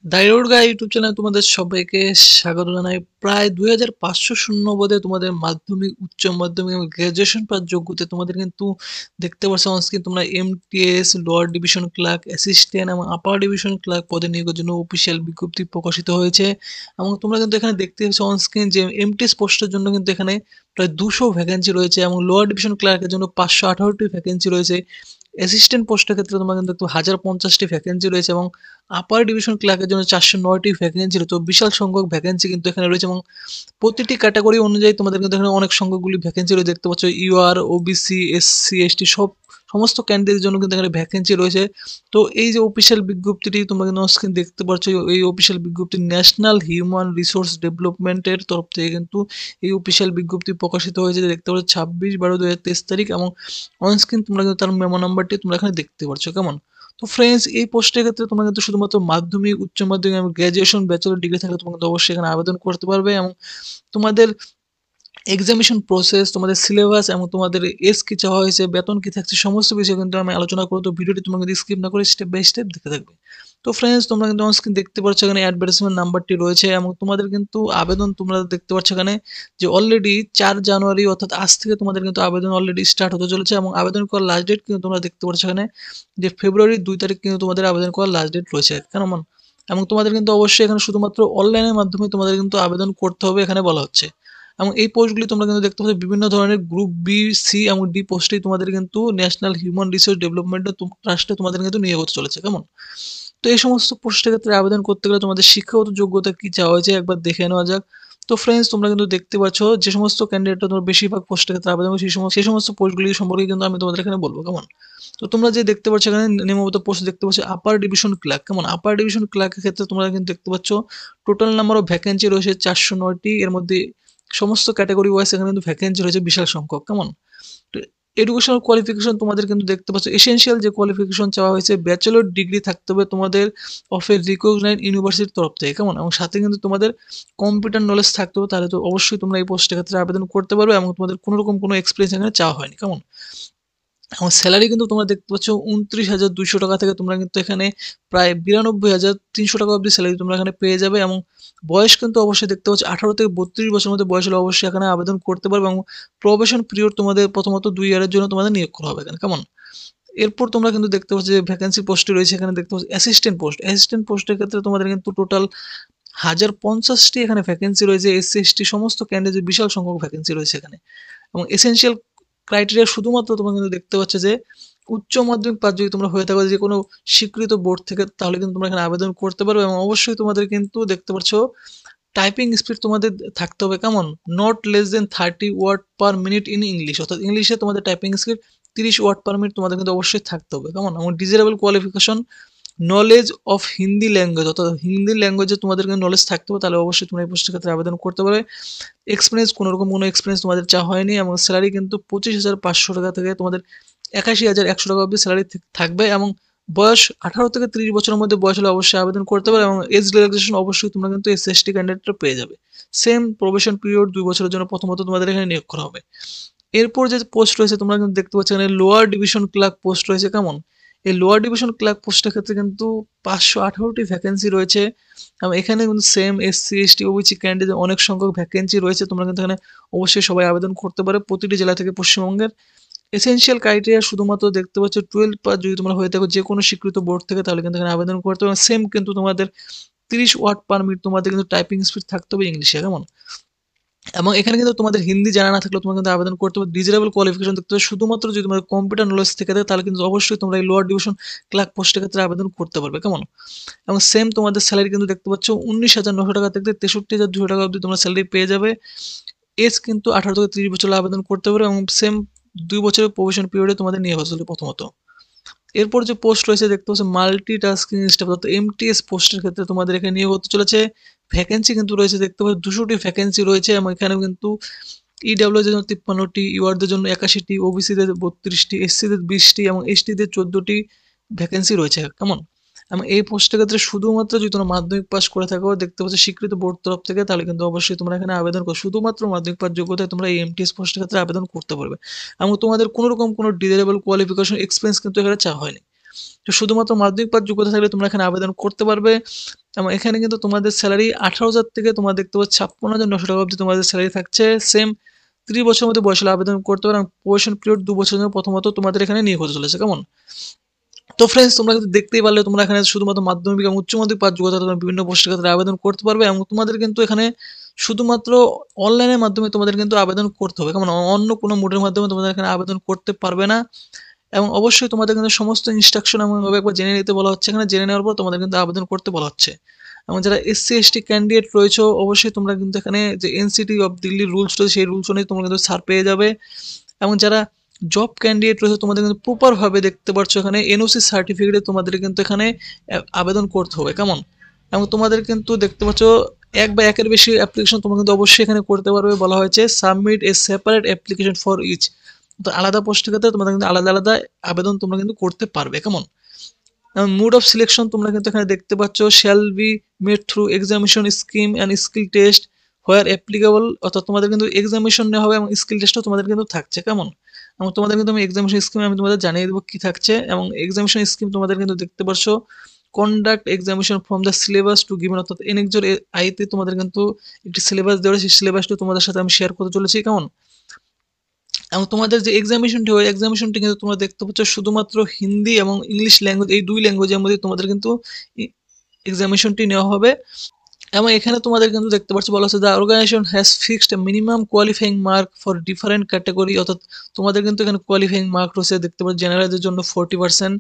দাইরোড গাই YouTube চ্যানেলে তোমাদের সবাইকে স্বাগত জানাই। প্রায় 2500 শূন্যপদে তোমাদের মাধ্যমিক, উচ্চ মাধ্যমিক এবং গ্রাজুয়েশন পাস যোগ্যতে তোমাদের কিন্তু দেখতে পাচ্ছ অনস্ক্রিন তোমরা MTS, lower division clerk, assistant এবং আপার ডিভিশন ক্লার্ক পদে নিয়োগের জন্য অফিসিয়াল বিজ্ঞপ্তি প্রকাশিত হয়েছে। এবং তোমরা কিন্তু এখানে দেখতে পাচ্ছ অনস্ক্রিন যে এমটিএস পোস্টের জন্য কিন্তু এখানে প্রায় 200 ভ্যাকেন্সি রয়েছে এবং লোয়ার ডিভিশন ক্লার্কের জন্য 518টি ভ্যাকেন্সি রয়েছে। অ্যাসিস্ট্যান্ট পোস্টের ক্ষেত্রে তোমরা কিন্তু দেখতে 1050টি ভ্যাকেন্সি রয়েছে এবং আপার ডিভিশন ক্লার্কের জন্য 409টি ভ্যাকেন্সি রয়েছে। তো বিশাল সংখ্যক ভ্যাকেন্সি কিন্তু এখানে রয়েছে এবং প্রতিটি ক্যাটাগরি অনুযায়ী তোমাদের কিন্তু এখানে অনেক সংখ্যকগুলি ভ্যাকেন্সি রয়েছে। দেখতে পাচ্ছ ইউআর, ওবিসি, এসসি, এসটি সমস্ত ক্যান্ডিডেটের জন্য কিন্তু এখানে ভ্যাকেন্সি রয়েছে। তো এই যে অফিসিয়াল বিজ্ঞপ্তিটি তোমরা কিন্তু স্ক্রিন দেখতে পাচ্ছ, এই অফিসিয়াল বিজ্ঞপ্তি ন্যাশনাল হিউম্যান রিসোর্স ডেভেলপমেন্টের তরফ থেকে কিন্তু এই অফিসিয়াল বিজ্ঞপ্তি প্রকাশিত হয়েছে। দেখতে পাচ্ছ 26/12/2023 তারিখ এবং অনস্ক্রিন তোমরা কিন্তু তার মেমো নাম্বারটি তোমরা এখানে দেখতে পাচ্ছ। কেমন? তো ফ্রেন্ডস, এই পোস্টের ক্ষেত্রে তোমরা কিন্তু শুধুমাত্র মাধ্যমিক, উচ্চ মাধ্যমিক এবং গ্র্যাজুয়েশন, ব্যাচেলর ডিগ্রি থাকলে তোমরা কিন্তু অবশ্যই এখানে আবেদন করতে পারবে। এবং তোমাদের এক্সামিনেশন প্রসেস, তোমাদের সিলেবাস এবং তোমাদের এজ কি চাওয়া হয়েছে, বেতন কি থাকছে, সমস্ত বিষয় কিন্তু আমি আলোচনা করব। তো ভিডিওটি তোমরা কিন্তু স্কিপ না করে স্টেপ বাই স্টেপ দেখতে থাকবে। তো ফ্রেন্ডস, তোমরা কিন্তু অন স্ক্রিন দেখতে পাচ্ছ এখানে অ্যাডভার্টাইজমেন্ট নাম্বারটি রয়েছে এবং তোমাদের কিন্তু আবেদন তোমরা দেখতে পাচ্ছ এখানে যে অলরেডি 4 জানুয়ারি অর্থাৎ আজ থেকে তোমাদের কিন্তু আবেদন অলরেডি স্টার্ট হতে চলেছে এবং আবেদন করার লাস্ট ডেট কিন্তু তোমরা দেখতে পাচ্ছ এখানে যে ফেব্রুয়ারি 2 তারিখ কিন্তু তোমাদের আবেদন করার লাস্ট ডেট রয়েছে। কেমন? এবং তোমাদের কিন্তু অবশ্যই এখানে শুধুমাত্র অনলাইনের মাধ্যমে তোমাদের কিন্তু আবেদন করতে হবে এখানে বলা হচ্ছে। এবং এই পোস্টগুলি তোমরা কিন্তু দেখতে পাচ্ছ বিভিন্ন ধরনের গ্রুপ বি, সি এবং ডি পোস্টেই তোমাদের কিন্তু ন্যাশনাল হিউম্যান রিসোর্স ডেভেলপমেন্ট ট্রাস্টে তোমাদের কিন্তু নিয়োগ হতে চলেছে। কেমন? তো এই সমস্ত পোস্টের ক্ষেত্রে আবেদন করতে গেলে তোমাদের শিক্ষাগত যোগ্যতা কি চাওয়া হয়েছে একবার দেখে নেওয়া যাক। তো ফ্রেন্ডস, তোমরা কিন্তু দেখতে পাচ্ছ যে সমস্ত ক্যান্ডিডেটরা তোমার বেশিরভাগ পোস্টের ক্ষেত্রে আবেদন করছে সেই সমস্ত পোস্টগুলি সম্পর্কে কিন্তু আমি তোমাদের এখানে বলবো। কেমন? তো তোমরা যে দেখতে পাচ্ছ এখানে নিম্নবর্ণিত পোস্ট দেখতে পাচ্ছ আপার ডিভিশন ক্লার্ক। কেমন? আপার ডিভিশন ক্লার্কের ক্ষেত্রে তোমরা কিন্তু দেখতে পাচ্ছ টোটাল নাম্বার অফ ভ্যাকেন্সি রয়েছে 409টি। এর মধ্যে সমস্ত ক্যাটাগরি ওয়াইজ এখানে কিন্তু ভ্যাকেন্সি রয়েছে বিশাল সংখ্যক। কেমন? তো এডুকেশনাল কোয়ালিফিকেশন তোমাদের কিন্তু দেখতে পাচ্ছ এসেনশিয়াল যে কোয়ালিফিকেশন চাওয়া হয়েছে ব্যাচেলর ডিগ্রি থাকতে হবে তোমাদের অফ এ রিকগনাইজড ইউনিভার্সিটির তরফ থেকে। কেমন? এবং সাথে কিন্তু তোমাদের কম্পিউটার নলেজ থাকতে হবে, তাহলে তো অবশ্যই তোমরা এই পোস্টের ক্ষেত্রে আবেদন করতে পারবে এবং তোমাদের কোনো রকম কোনো এক্সপিরিয়েন্স এখানে চাওয়া হয়নি। কেমন? এবং স্যালারি কিন্তু তোমরা দেখতে পাচ্ছ 29,200 টাকা থেকে তোমরা কিন্তু এখানে প্রায় 92,300 টাকা অবধি স্যালারি তোমরা এখানে পেয়ে যাবে। এবং বয়স কিন্তু অবশ্যই দেখতে পাচ্ছ 18 থেকে 32 বছরের মধ্যে বয়স হলে অবশ্যই এখানে আবেদন করতে পারবে এবং প্রবেশন পিরিয়ড তোমাদের প্রথমত 2 ইয়ারের জন্য তোমাদের নিয়োগ করা হবে এখানে। কেমন? এরপর তোমরা কিন্তু দেখতে পাচ্ছ যে ভ্যাকেন্সি পোস্টে রয়েছে এখানে দেখতে পাচ্ছ অ্যাসিস্ট্যান্ট পোস্ট। অ্যাসিস্ট্যান্ট পোস্টের ক্ষেত্রে তোমাদের কিন্তু টোটাল 1050টি এখানে ভ্যাকেন্সি রয়েছে। এসসি, এসটি সমস্ত ক্যান্ডিডেট বিশাল সংখ্যক ভ্যাকেন্সি রয়েছে এখানে। এবং এসেনশিয়াল ক্রাইটেরিয়া শুধুমাত্র তোমরা কিন্তু দেখতে পাচ্ছ যে উচ্চ মাধ্যমিক পাস যদি তোমরা হয়ে থাকো যে কোনো স্বীকৃত বোর্ড থেকে, তাহলে কিন্তু তোমরা এখানে আবেদন করতে পারো। এবং অবশ্যই তোমাদের কিন্তু দেখতে পাচ্ছ টাইপিং স্পিড তোমাদের থাকতে হবে। কেমন? Not less than 30 word per minute in English, অর্থাৎ ইংলিশে তোমাদের typing speed 30 word per minute তোমাদের কিন্তু অবশ্যই থাকতে হবে। কেমন? এবং desirable qualification knowledge of Hindi language, অর্থাৎ হিন্দি ল্যাঙ্গুয়েজে তোমাদের কিন্তু নলেজ থাকতে হবে, তাহলে অবশ্যই তোমরা এই পোস্টের ক্ষেত্রে আবেদন করতে পারবে। এক্সপিরিয়েন্স কোনোরকম কোনো এক্সপিরিয়েন্স তোমাদের চাওয়া হয়নি এবং স্যালারি কিন্তু 25,500 টাকা থেকে তোমাদের 81,100 টাকা অবধি স্যালারি থাকবে। এবং বয়স 18 থেকে 30 বছরের মধ্যে বয়স হলে অবশ্যই আবেদন করতে পারে এবং এজ রিল্যাক্সেশন অবশ্যই তোমরা কিন্তু এসসি এসটি ক্যান্ডিডেটরা পেয়ে যাবে। সেম প্রবেশন পিরিয়ড 2 বছরের জন্য প্রথমত তোমাদের এখানে নিয়োগ করা হবে। এরপর যে পোস্ট রয়েছে তোমরা কিন্তু দেখতে পাচ্ছ এখানে লোয়ার ডিভিশন ক্লার্ক পোস্ট রয়েছে। কেমন? এই লোয়ার ডিভিশন ক্লার্ক পোস্টের ক্ষেত্রে কিন্তু 518টি ভ্যাকেন্সি রয়েছে এবং এখানে কিন্তু same SC, ST, OBC candidate অনেক সংখ্যক ভ্যাকেন্সি রয়েছে। তোমরা কিন্তু এখানে অবশ্যই সবাই আবেদন করতে পারো প্রতিটি জেলা থেকে পশ্চিমবঙ্গের। এসেনশিয়াল ক্রাইটেরিয়া শুধুমাত্র দেখতে পাচ্ছ 12 পাস যদি তোমরা হয়ে থাকো যে কোনো স্বীকৃত বোর্ড থেকে, তাহলে কিন্তু এখানে আবেদন করতে হবে। সেম কিন্তু তোমাদের 30 ওয়ার্ড পার মিনিট তোমাদের কিন্তু টাইপিং স্পিড থাকতে হবে ইংলিশে। কেমন? এবং এখানে কিন্তু তোমাদের হিন্দি জানা না থাকলেও তোমরা কিন্তু আবেদন করতে পারো। ডিজারেবল কোয়ালিফিকেশন দেখতে হবে শুধুমাত্র যদি তোমাদের কম্পিউটার নলেজ থেকে থাকে, তাহলে কিন্তু অবশ্যই তোমরা এই লোয়ার ডিভিশন ক্লার্ক পোস্টের ক্ষেত্রে আবেদন করতে পারবে। কেমন? এবং সেম তোমাদের স্যালারি কিন্তু দেখতে পাচ্ছ 19,900 টাকা থেকে 63,200 টাকা অবধি তোমরা স্যালারি পেয়ে যাবে। এজ কিন্তু 18 থেকে 30 বছর আবেদন করতে পারবে এবং সেম 2 বছরের প্রবেশন পিরিয়ডে তোমাদের নিয়োগ হচ্ছিল প্রথমত। এরপর যে পোস্ট রয়েছে দেখতে পাচ্ছ মাল্টিটাস্কিং স্টাফ, অর্থাৎ এমটিএস পোস্টের ক্ষেত্রে তোমাদের এখানে নিয়োগ হতে চলেছে। ভ্যাকেন্সি কিন্তু রয়েছে দেখতে পাচ্ছ 200টি ভ্যাকেন্সি রয়েছে এবং এখানেও কিন্তু ইডাব্লিউ এর জন্য 53টি, ইউআরদের জন্য 81টি, ওবিসিদের 32টি, এসসিদের 20টি এবং এসটিদের 14টি ভ্যাকেন্সি রয়েছে। কেমন? এবং এই পোস্টের ক্ষেত্রে শুধুমাত্র যদি তোমরা মাধ্যমিক পাস করে থাকো দেখতে পাচ্ছ স্বীকৃত বোর্ড তরফ থেকে, তাহলে কিন্তু অবশ্যই তোমরা এখানে আবেদন করো। শুধুমাত্র মাধ্যমিক পাস যোগ্যতায় তোমরা এই এমটিএস পোস্টের ক্ষেত্রে আবেদন করতে পারবে এবং তোমাদের কোনো রকম কোনো ডিজারেবল কোয়ালিফিকেশন এক্সপিরিয়েন্স কিন্তু এখানে চাওয়া হয়নি। তো শুধুমাত্র মাধ্যমিক পাস যোগ্যতা থাকলে তোমরা এখানে আবেদন করতে পারবে। এবং এখানে কিন্তু তোমাদের স্যালারি 18,000 থেকে তোমরা দেখতে পাচ্ছ 56,900 টাকা অবধি তোমাদের স্যালারি থাকছে। সেম 30 বছরের মধ্যে বয়স হলে আবেদন করতে পারো এবং প্রবেশন পিরিয়ড 2 বছরের জন্য প্রথমত তোমাদের এখানে নিয়োগ হতে চলেছে। কেমন? তো ফ্রেন্ডস, তোমরা কিন্তু দেখতেই পারলে তোমরা এখানে শুধুমাত্র মাধ্যমিক এবং উচ্চ মাধ্যমিক পাস যোগ্যতা তোমরা বিভিন্ন পোস্টের ক্ষেত্রে আবেদন করতে পারবে এবং তোমাদের কিন্তু এখানে শুধুমাত্র অনলাইনের মাধ্যমে তোমাদের কিন্তু আবেদন করতে হবে। কেমন? অন্য কোনো মোডের মাধ্যমে তোমাদের এখানে আবেদন করতে পারবে না। এবং অবশ্যই তোমাদের কিন্তু সমস্ত ইনস্ট্রাকশন এমনভাবে একবার জেনে নিতে বলা হচ্ছে। এখানে জেনে নেওয়ার পর তোমাদের কিন্তু আবেদন করতে বলা হচ্ছে। এবং যারা এসসি এসটি ক্যান্ডিডেট রয়েছে অবশ্যই তোমরা কিন্তু এখানে যে এনসিটি অফ দিল্লির রুলস রয়েছে সেই রুলস অনুযায়ী তোমরা কিন্তু ছাড় পেয়ে যাবে। এবং যারা জব ক্যান্ডিডেট রয়েছে তোমাদের কিন্তু প্রপারভাবে দেখতে পাচ্ছ এখানে এনওসি সার্টিফিকেটে তোমাদের কিন্তু এখানে আবেদন করতে হবে। কেমন? এবং তোমাদের কিন্তু দেখতে পাচ্ছ এক বা একের বেশি অ্যাপ্লিকেশন তোমরা কিন্তু অবশ্যই এখানে করতে পারবে। বলা হয়েছে submit a separate application for each. তো আলাদা পোস্টের ক্ষেত্রে তোমাদের কিন্তু আলাদা আলাদা আবেদন তোমরা কিন্তু করতে পারবে। কেমন? মোড অফ সিলেকশন তোমরা কিন্তু এখানে দেখতে পাচ্ছ shall be made through examination scheme and skill test where applicable. অর্থাৎ তোমাদের কিন্তু এক্সামিনেশন নেওয়া হবে এবং স্কিল টেস্টও তোমাদের কিন্তু থাকছে। কেমন? এবং তোমাদের কিন্তু আমি এক্সামিনেশন স্কিম আমি তোমাদের জানিয়ে দেবো কি থাকছে। এবং এক্সামিনেশন স্কিম তোমাদের কিন্তু দেখতে পাচ্ছ conduct examination from the syllabus two given. অর্থাৎ এনএক্সজোর আইতে তোমাদের কিন্তু একটি সিলেবাস দেওয়া সেই সিলেবাসটি তোমাদের সাথে আমি শেয়ার করতে চলেছি। কেমন? এবং তোমাদের যে এক্সামিনেশনটি হয় এক্সামিনেশনটি কিন্তু তোমরা দেখতে পাচ্ছ শুধুমাত্র হিন্দি এবং ইংলিশ ল্যাঙ্গুয়েজ এই দুই ল্যাঙ্গুয়েজের মধ্যে তোমাদের কিন্তু এক্সামিনেশনটি নেওয়া হবে। এবং এখানে তোমাদের কিন্তু দেখতে পাচ্ছ বলা হচ্ছে the organisation has fixed minimum qualifying mark for different category. অর্থাৎ তোমাদের কিন্তু এখানে কোয়ালিফাইং মার্ক রয়েছে দেখতে পাচ্ছ জেনারেলদের জন্য 40%,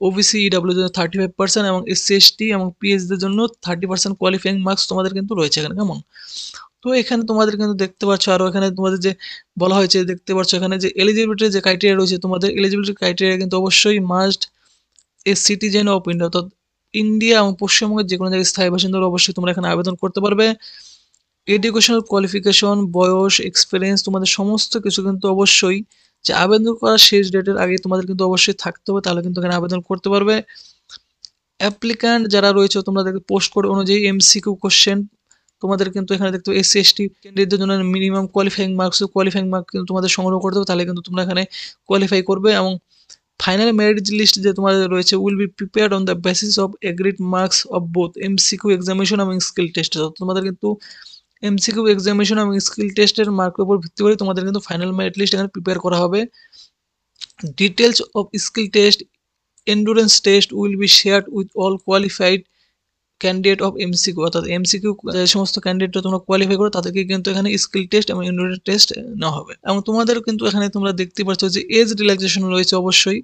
ওবিসি ইডাব্লিউর জন্য 35% এবং এসসি এসটি এবং পিএইচদের জন্য 30% কোয়ালিফাইং মার্কস তোমাদের কিন্তু রয়েছে এখানে। কেমন? তো এখানে তোমাদের কিন্তু দেখতে পাচ্ছ আরো এখানে তোমাদের যে বলা হয়েছে দেখতে পাচ্ছ এখানে যে এলিজিবিলিটির যে ক্রাইটেরিয়া রয়েছে তোমাদের এলিজিবিলিটি ক্রাইটেরিয়া কিন্তু অবশ্যই must a citizen of India. অর্থাৎ ইন্ডিয়া এবং পশ্চিমবঙ্গের যে কোনো জায়গায় স্থায়ী বাসিন্দারা অবশ্যই তোমরা এখানে আবেদন করতে পারবে। এডুকেশনাল কোয়ালিফিকেশন, বয়স, এক্সপিরিয়েন্স তোমাদের সমস্ত কিছু কিন্তু অবশ্যই যে আবেদন করার শেষ ডেটের আগে তোমাদের কিন্তু অবশ্যই থাকতে হবে, তাহলে কিন্তু এখানে আবেদন করতে পারবে। অ্যাপ্লিক্যান্ট যারা রয়েছে তোমরা দেখবে পোস্ট কোড অনুযায়ী এমসিকিউ কোশ্চেন তোমাদের কিন্তু এখানে দেখতে পাবে। এসসি এসটি ক্যান্ডিডেটদের জন্য মিনিমাম কোয়ালিফাইং মার্ক কিন্তু তোমাদের সংগ্রহ করতে হবে, তাহলে কিন্তু তোমরা এখানে কোয়ালিফাই করবে। এবং ফাইনাল মেরিট লিস্ট যে তোমাদের রয়েছে will be prepared on the basis of agreed marks of both MCQ examination এবং স্কিল টেস্ট। তোমাদের কিন্তু এমসিকিউ এক্সামিনেশন এবং স্কিল টেস্টের মার্কের উপর ভিত্তি করে তোমাদের কিন্তু ফাইনাল মেরিট লিস্ট এখানে প্রিপেয়ার করা হবে। Details of skill test endurance test will be shared with all qualified candidate of MCQ. অর্থাৎ এমসিকিউ যে সমস্ত ক্যান্ডিডেটরা তোমরা কোয়ালিফাই করো তাদেরকে কিন্তু এখানে স্কিল টেস্ট এবং এন্ডুরেন্স টেস্ট নেওয়া হবে। এবং তোমাদের কিন্তু এখানে তোমরা দেখতে পাচ্ছ যে এজ রিল্যাক্সেশন রয়েছে অবশ্যই।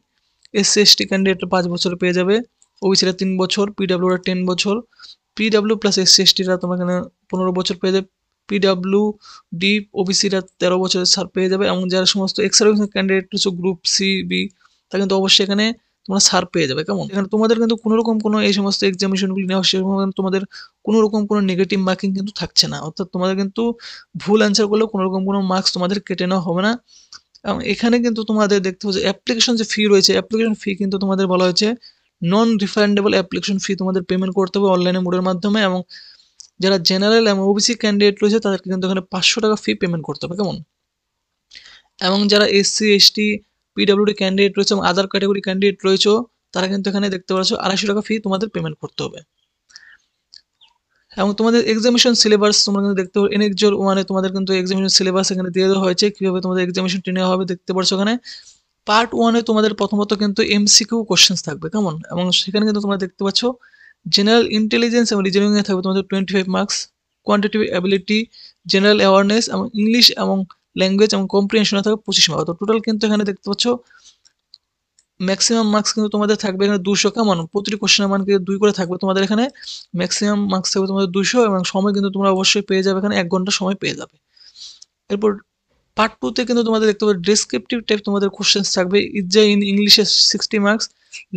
এসসি এসটি ক্যান্ডিডেটরা 5 বছর পেয়ে যাবে, ওবিসিরা 3 বছর, পিডাব্লিউরা 10 বছর, পিডাব্লিউ প্লাস এসসি এসটিরা তোমরা এখানে 15 বছর পেয়ে যাবে, পিডাব্লিউ ডি ওবিসিরা 13 বছরের ছাড় পেয়ে যাবে। এবং যারা সমস্ত এক্স সার্ভিস ক্যান্ডিডেট রয়েছে গ্রুপ সি বি তা কিন্তু অবশ্যই এখানে তোমরা ছাড় পেয়ে যাবে। কেমন? এখানে তোমাদের কিন্তু কোনো রকম কোনো এই সমস্ত এক্সামিনেশনগুলি নেওয়া সেরকম তোমাদের কোনো রকম কোনো নেগেটিভ মার্কিং কিন্তু থাকছে না। অর্থাৎ তোমাদের কিন্তু ভুল অ্যান্সার করলেও কোনো রকম কোনো মার্কস তোমাদের কেটে নেওয়া হবে না। এবং এখানে কিন্তু তোমাদের দেখতে পাচ্ছ অ্যাপ্লিকেশন যে ফি রয়েছে অ্যাপ্লিকেশন ফি কিন্তু তোমাদের বলা হয়েছে নন রিফান্ডেবল অ্যাপ্লিকেশন ফি তোমাদের পেমেন্ট করতে হবে অনলাইনে মোডের মাধ্যমে। এবং যারা জেনারেল এবং ওবিসি ক্যান্ডিডেট রয়েছে তাদেরকে কিন্তু এখানে 500 টাকা ফি পেমেন্ট করতে হবে। কেমন? এবং যারা এসসি এসটি পিডাব্লিউডি ক্যান্ডিডেট রয়েছে এবং আদার ক্যাটাগরি ক্যান্ডিডেট রয়েছে তারা কিন্তু এখানে দেখতে পাচ্ছ 250 টাকা ফি তোমাদের পেমেন্ট করতে হবে। এবং তোমাদের এক্সামিনেশন সিলেবাস তোমরা কিন্তু দেখতে পাবে এনএক্সজোর ওয়ানে তোমাদের কিন্তু এক্সামিনেশন সিলেবাস এখানে দিয়ে দেওয়া হয়েছে কিভাবে তোমাদের এক্সামিনেশনটি নেওয়া হবে দেখতে পাচ্ছ এখানে। পার্ট ওয়ানে তোমাদের প্রথমত কিন্তু এমসিকিউ কোশ্চেন্স থাকবে। কেমন? এবং সেখানে কিন্তু তোমরা দেখতে পাচ্ছ জেনারেল ইন্টেলিজেন্স এবং রিজনিং এ থাকবে তোমাদের 25 marks, quantitative ability, general awareness এবং ইংলিশ এবং ল্যাঙ্গুয়েজ এবং কম্প্রিহেনশনে থাকবে 25 মার্ক। তো টোটাল কিন্তু এখানে দেখতে পাচ্ছ ম্যাক্সিমাম মার্কস কিন্তু তোমাদের থাকবে এখানে 200। কেমন? প্রতিটি কোশ্চেনের মান কিন্তু 2 করে থাকবে তোমাদের এখানে। ম্যাক্সিমাম মার্কস থাকবে তোমাদের 200 এবং সময় কিন্তু তোমরা অবশ্যই পেয়ে যাবে এখানে 1 ঘন্টা সময় পেয়ে যাবে। এরপর পার্ট 2 তে কিন্তু তোমাদের দেখতে পাবে ডেসক্রিপটিভ টাইপ তোমাদের কোশ্চেন্স থাকবে ইজ্জা ইন ইংলিশে 60 মার্কস,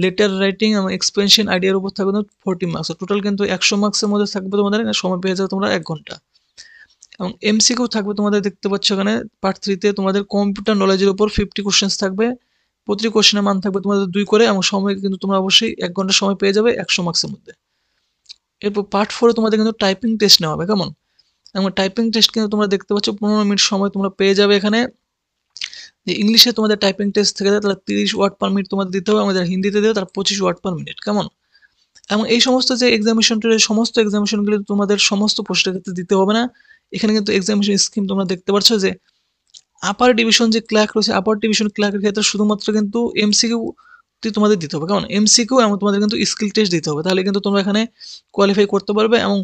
লেটার রাইটিং এবং এক্সপেনশন আইডিয়ার উপর থাকবে 40 মার্কস। টোটাল কিন্তু 100 মার্কসের মধ্যে থাকবে তোমাদের এখানে সময় পেয়ে যাবে তোমরা 1 ঘন্টা। এবং এমসিকিউ থাকবে তোমাদের দেখতে পাচ্ছ এখানে পার্ট 3 তে তোমাদের কম্পিউটার নলেজের উপর 50 কোশ্চেন্স থাকবে। প্রতিটি কোশ্চেনের মান থাকবে তোমাদের 2 করে এবং সময় কিন্তু তোমরা অবশ্যই 1 ঘন্টা সময় পেয়ে যাবে 100 মার্কসের মধ্যে। এরপর পার্ট 4 এ তোমাদের কিন্তু টাইপিং টেস্ট নেওয়া হবে। কেমন? এবং টাইপিং টেস্ট কিন্তু তোমরা দেখতে পাচ্ছ 15 মিনিট সময় তোমরা পেয়ে যাবে এখানে। যে ইংলিশে তোমাদের টাইপিং টেস্ট থেকে যায় তাহলে 30 ওয়ার্ড পার মিনিট তোমাদের দিতে হবে, আমাদের হিন্দিতে দেবে তার 25 ওয়ার্ড পার মিনিট, কেমন? এবং এই সমস্ত যে এক্সামিনেশনটির সমস্ত এক্সামিনেশনগুলো তোমাদের সমস্ত প্রশ্নের ক্ষেত্রে দিতে হবে না। এখানে কিন্তু এক্সামিনেশন স্কিম তোমরা দেখতে পাচ্ছ যে আপার ডিভিশন যে ক্লার্ক রয়েছে, আপার ডিভিশন ক্লার্কের ক্ষেত্রে শুধুমাত্র কিন্তু এমসিকিউ তোমাদের দিতে হবে, কেমন? এমসিকিউ এবং তোমাদের কিন্তু স্কিল টেস্ট দিতে হবে, তাহলে কিন্তু তোমরা এখানে কোয়ালিফাই করতে পারবে। এবং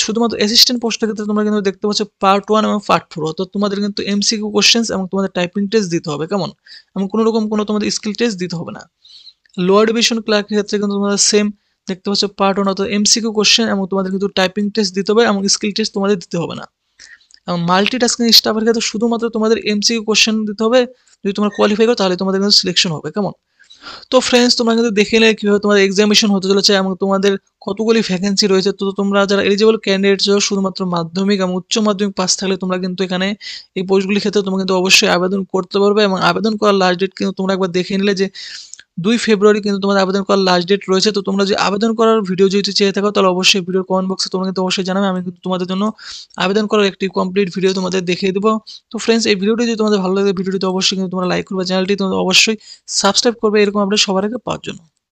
শুধুমাত্র অ্যাসিস্ট্যান্ট পোস্টের ক্ষেত্রে তোমরা কিন্তু দেখতে পাচ্ছ পার্ট 1 এবং পার্ট 4, অর্থাৎ তোমাদের কিন্তু এমসিকিউ কোশ্চেন্স এবং তোমাদের টাইপিং টেস্ট দিতে হবে, কেমন? এবং কোনো রকম কোনো তোমাদের স্কিল টেস্ট দিতে হবে না। লোয়ার ডিভিশন ক্লার্কের ক্ষেত্রে কিন্তু তোমাদের সেম দেখতে পাচ্ছ পার্ট 1 অর্থাৎ এমসিকিউ কোশ্চেন এবং তোমাদের কিন্তু টাইপিং টেস্ট দিতে হবে এবং স্কিল টেস্ট তোমাদের দিতে হবে না। এবং মাল্টিটাস্কিং স্টাফের ক্ষেত্রে শুধুমাত্র তোমাদের এমসিকিউ কোশ্চেন দিতে হবে, যদি তোমরা কোয়ালিফাই করো তাহলে তোমাদের কিন্তু সিলেকশন হবে, কেমন? তো ফ্রেন্ডস, তোমরা কিন্তু দেখে নিলে কীভাবে তোমাদের এক্সামিনেশন হতে চলেছে এবং তোমাদের কতগুলি ভ্যাকেন্সি রয়েছে। তো তোমরা যারা এলিজিবল ক্যান্ডিডেট শুধুমাত্র মাধ্যমিক এবং উচ্চ মাধ্যমিক পাস থাকলে তোমরা কিন্তু এখানে এই পোস্টগুলির ক্ষেত্রে তোমরা কিন্তু অবশ্যই আবেদন করতে পারবে। এবং আবেদন করার লাস্ট ডেট কিন্তু তোমরা একবার দেখে নিলে যে 2 ফেব্রুয়ারি কিন্তু তোমাদের আবেদন করার লাস্ট ডেট রয়েছে। তো তোমরা যে আবেদন করার ভিডিও যদি চেয়ে থাকো তাহলে অবশ্যই ভিডিওর কমেন্ট বক্সে তোমরা কিন্তু অবশ্যই জানাবে, আমি কিন্তু তোমাদের জন্য আবেদন করার একটি কমপ্লিট ভিডিও তোমাদের দেখিয়ে দেবো। তো ফ্রেন্ডস, এই ভিডিওটি যদি তোমাদের ভালো লাগে ভিডিওটিতে অবশ্যই কিন্তু তোমরা লাইক করবে, চ্যানেলটি তোমরা অবশ্যই সাবস্ক্রাইব করবে এরকম আপডেট সবার আগে পাওয়ার জন্য।